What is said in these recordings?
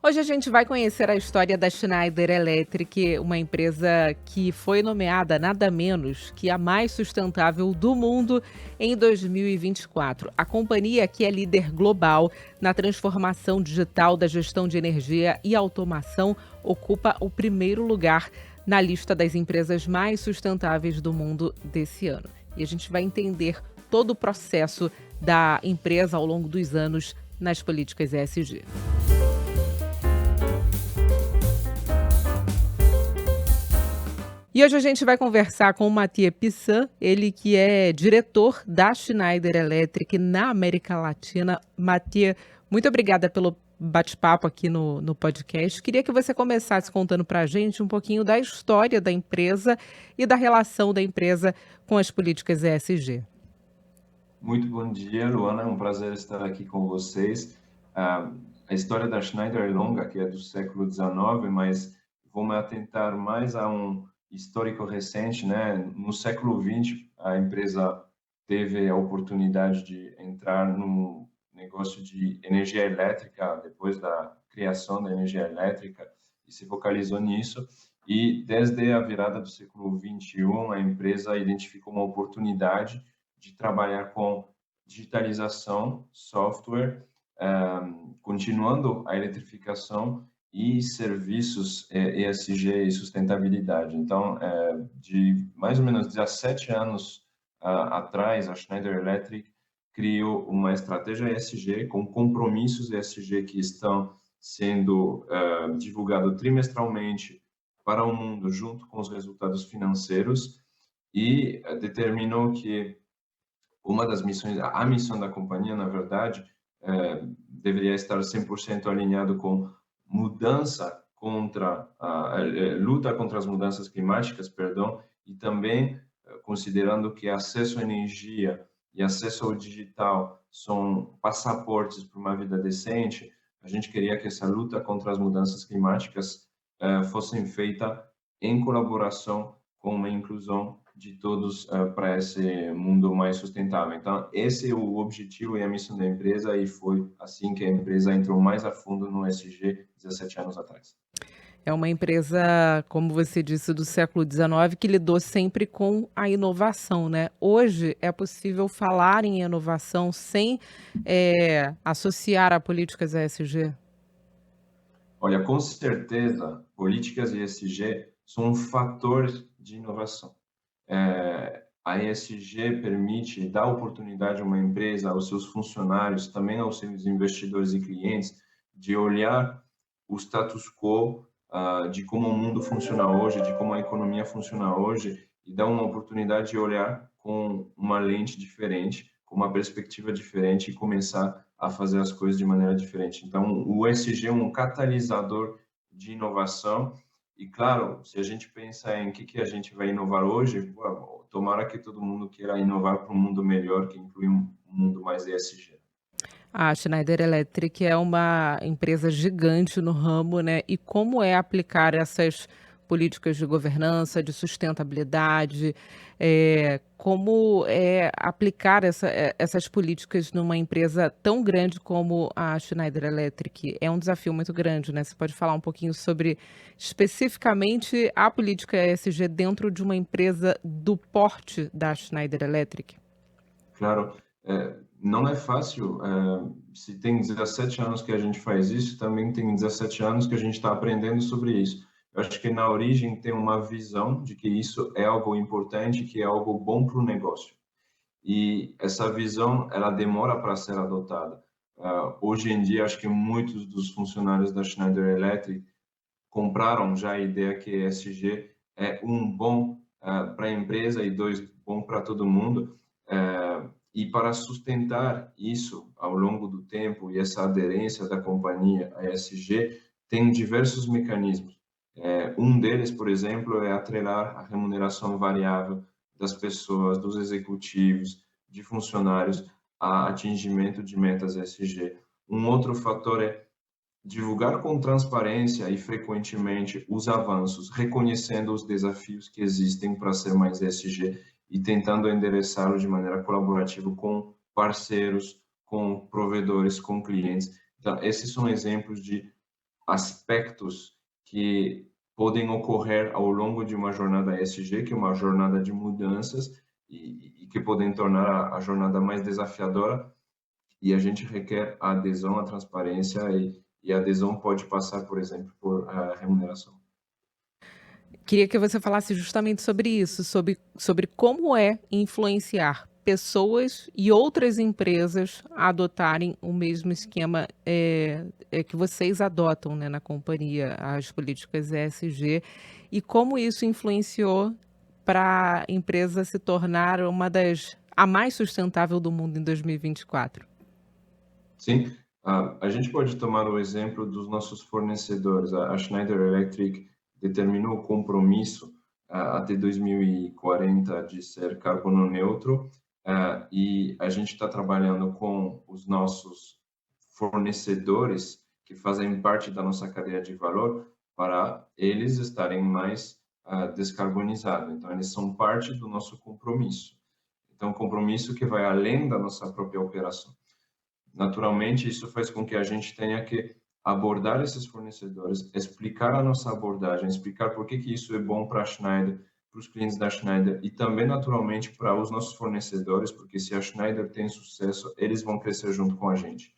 Hoje a gente vai conhecer a história da Schneider Electric, uma empresa que foi nomeada nada menos que a mais sustentável do mundo em 2024. A companhia, que é líder global na transformação digital da gestão de energia e automação, ocupa o primeiro lugar na lista das empresas mais sustentáveis do mundo desse ano. E a gente vai entender todo o processo da empresa ao longo dos anos nas políticas ESG. E hoje a gente vai conversar com o Mathieu Pissan, ele que é diretor da Schneider Electric na América Latina. Mathieu, muito obrigada pelo bate-papo aqui no podcast. Queria que você começasse contando para a gente um pouquinho da história da empresa e da relação da empresa com as políticas ESG. Muito bom dia, Luana. É um prazer estar aqui com vocês. A história da Schneider é longa, que é do século XIX, mas vou me atentar mais a um histórico recente, né? No século XX, a empresa teve a oportunidade de entrar no negócio de energia elétrica depois da criação da energia elétrica e se focalizou nisso. E desde a virada do século XXI, a empresa identificou uma oportunidade de trabalhar com digitalização, software, continuando a eletrificação e serviços ESG e sustentabilidade. Então, de mais ou menos 17 anos atrás, a Schneider Electric criou uma estratégia ESG com compromissos ESG que estão sendo divulgados trimestralmente para o mundo, junto com os resultados financeiros, e determinou que uma das missões, a missão da companhia, na verdade, deveria estar 100% alinhado com mudança contra a luta contra as mudanças climáticas, perdão, e também considerando que acesso à energia e acesso ao digital são passaportes para uma vida decente. A gente queria que essa luta contra as mudanças climáticas fosse feita em colaboração com uma inclusão de todos para esse mundo mais sustentável. Então, esse é o objetivo e a missão da empresa, e foi assim que a empresa entrou mais a fundo no ESG 17 anos atrás. É uma empresa, como você disse, do século XIX, que lidou sempre com a inovação, né? Hoje é possível falar em inovação sem associar a políticas ESG? Olha, com certeza, políticas ESG são um fator de inovação. A ESG permite dar oportunidade a uma empresa, aos seus funcionários, também aos seus investidores e clientes, de olhar o status quo, de como o mundo funciona hoje, de como a economia funciona hoje, e dar uma oportunidade de olhar com uma lente diferente, com uma perspectiva diferente e começar a fazer as coisas de maneira diferente. Então, o ESG é um catalisador de inovação. E, claro, se a gente pensa em que a gente vai inovar hoje, tomara que todo mundo queira inovar para um mundo melhor, que inclui um mundo mais ESG. A Schneider Electric é uma empresa gigante no ramo, né? E como é aplicar essas políticas de governança, de sustentabilidade, como é aplicar essas políticas numa empresa tão grande como a Schneider Electric? É um desafio muito grande, né? Você pode falar um pouquinho sobre, especificamente, a política ESG dentro de uma empresa do porte da Schneider Electric? Claro, não é fácil. Se tem 17 anos que a gente faz isso, também tem 17 anos que a gente está aprendendo sobre isso. Eu acho que na origem tem uma visão de que isso é algo importante, que é algo bom para o negócio. E essa visão, ela demora para ser adotada. Hoje em dia, acho que muitos dos funcionários da Schneider Electric compraram já a ideia que ESG é bom para a empresa e bom para todo mundo. E para sustentar isso ao longo do tempo e essa aderência da companhia a ESG, tem diversos mecanismos. Um deles, por exemplo, é atrelar a remuneração variável das pessoas, dos executivos, de funcionários, a atingimento de metas ESG. Um outro fator é divulgar com transparência e frequentemente os avanços, reconhecendo os desafios que existem para ser mais ESG e tentando endereçá-lo de maneira colaborativa com parceiros, com provedores, com clientes. Então, esses são exemplos de aspectos que podem ocorrer ao longo de uma jornada ESG, que é uma jornada de mudanças e que podem tornar a jornada mais desafiadora, e a gente requer a adesão à transparência e a adesão pode passar, por exemplo, por remuneração. Queria que você falasse justamente sobre isso, sobre como é influenciar pessoas e outras empresas a adotarem o mesmo esquema que vocês adotam, né, na companhia, as políticas ESG, e como isso influenciou para a empresa se tornar a mais sustentável do mundo em 2024. Sim, a gente pode tomar o exemplo dos nossos fornecedores. A Schneider Electric determinou o compromisso até 2040 de ser carbono neutro, e a gente está trabalhando com os nossos fornecedores que fazem parte da nossa cadeia de valor para eles estarem mais descarbonizados. Então, eles são parte do nosso compromisso. Então, compromisso que vai além da nossa própria operação. Naturalmente, isso faz com que a gente tenha que abordar esses fornecedores, explicar a nossa abordagem, explicar por que isso é bom para a Schneider, para os clientes da Schneider e também, naturalmente, para os nossos fornecedores, porque se a Schneider tem sucesso, eles vão crescer junto com a gente.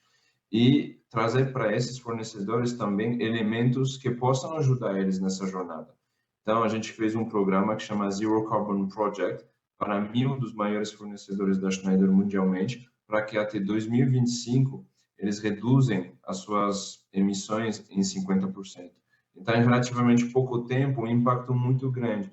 E trazer para esses fornecedores também elementos que possam ajudar eles nessa jornada. Então, a gente fez um programa que chama Zero Carbon Project para 1.000 dos maiores fornecedores da Schneider mundialmente, para que até 2025 eles reduzem as suas emissões em 50%. Então, em relativamente pouco tempo, um impacto muito grande.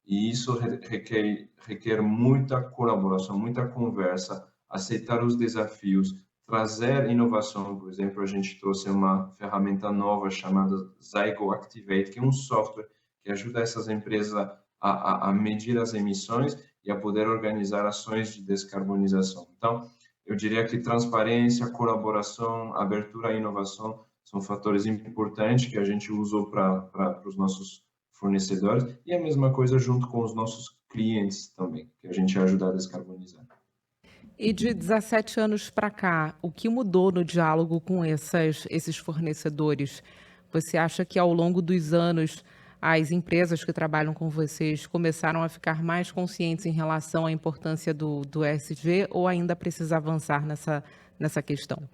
E isso requer muita colaboração, muita conversa, aceitar os desafios, trazer inovação. Por exemplo, a gente trouxe uma ferramenta nova chamada Zygo Activate, que é um software que ajuda essas empresas a medir as emissões e a poder organizar ações de descarbonização. Então, eu diria que transparência, colaboração, abertura à inovação são fatores importantes que a gente usou para os nossos fornecedores e a mesma coisa junto com os nossos clientes também, que a gente ajuda a descarbonizar. E de 17 anos para cá, o que mudou no diálogo com esses fornecedores? Você acha que ao longo dos anos as empresas que trabalham com vocês começaram a ficar mais conscientes em relação à importância do ESG ou ainda precisa avançar nessa questão?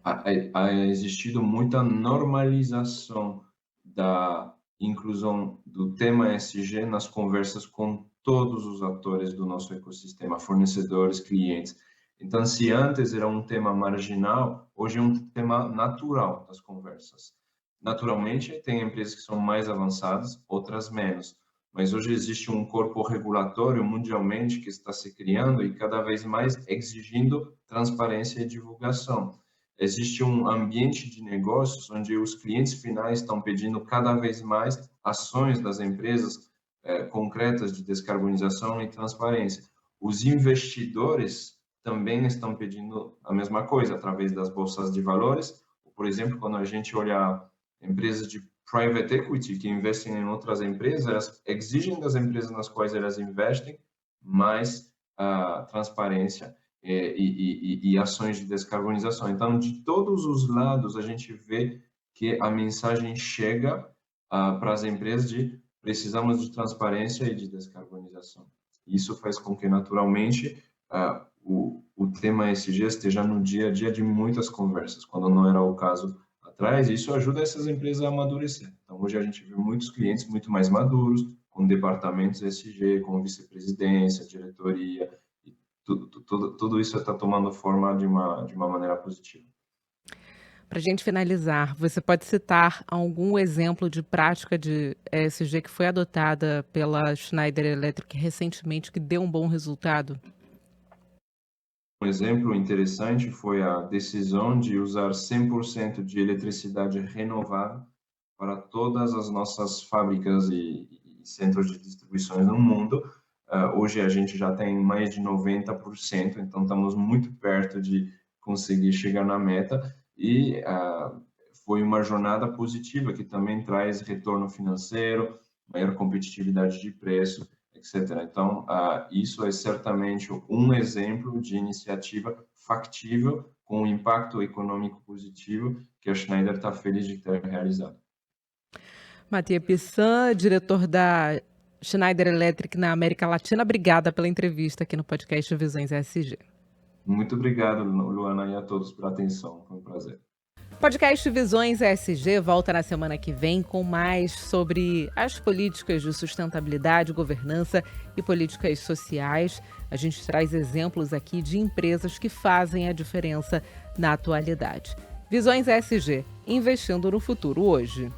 Há existido muita normalização da inclusão do tema ESG nas conversas com todos os atores do nosso ecossistema, fornecedores, clientes. Então, se antes era um tema marginal, hoje é um tema natural das conversas. Naturalmente, tem empresas que são mais avançadas, outras menos, mas hoje existe um corpo regulatório mundialmente que está se criando e cada vez mais exigindo transparência e divulgação. Existe um ambiente de negócios onde os clientes finais estão pedindo cada vez mais ações das empresas concretas de descarbonização e transparência. Os investidores também estão pedindo a mesma coisa através das bolsas de valores. Por exemplo, quando a gente olha empresas de private equity que investem em outras empresas, elas exigem das empresas nas quais elas investem mais transparência e ações de descarbonização. Então, de todos os lados, a gente vê que a mensagem chega para as empresas de precisamos de transparência e de descarbonização. Isso faz com que, naturalmente, o tema ESG esteja no dia a dia de muitas conversas, quando não era o caso atrás, e isso ajuda essas empresas a amadurecer. Então, hoje a gente vê muitos clientes muito mais maduros, com departamentos ESG, com vice-presidência, diretoria, e tudo isso está tomando forma de uma maneira positiva. Para a gente finalizar, você pode citar algum exemplo de prática de ESG que foi adotada pela Schneider Electric recentemente que deu um bom resultado? Um exemplo interessante foi a decisão de usar 100% de eletricidade renovável para todas as nossas fábricas e centros de distribuição no mundo. Hoje a gente já tem mais de 90%, então estamos muito perto de conseguir chegar na meta e foi uma jornada positiva que também traz retorno financeiro, maior competitividade de preço, etc. Então, isso é certamente um exemplo de iniciativa factível com um impacto econômico positivo que a Schneider está feliz de ter realizado. Mathieu Pissan, diretor da Schneider Electric na América Latina, obrigada pela entrevista aqui no podcast Visões ESG. Muito obrigado, Luana, e a todos pela atenção. Foi um prazer. Podcast Visões ESG volta na semana que vem com mais sobre as políticas de sustentabilidade, governança e políticas sociais. A gente traz exemplos aqui de empresas que fazem a diferença na atualidade. Visões ESG, investindo no futuro hoje.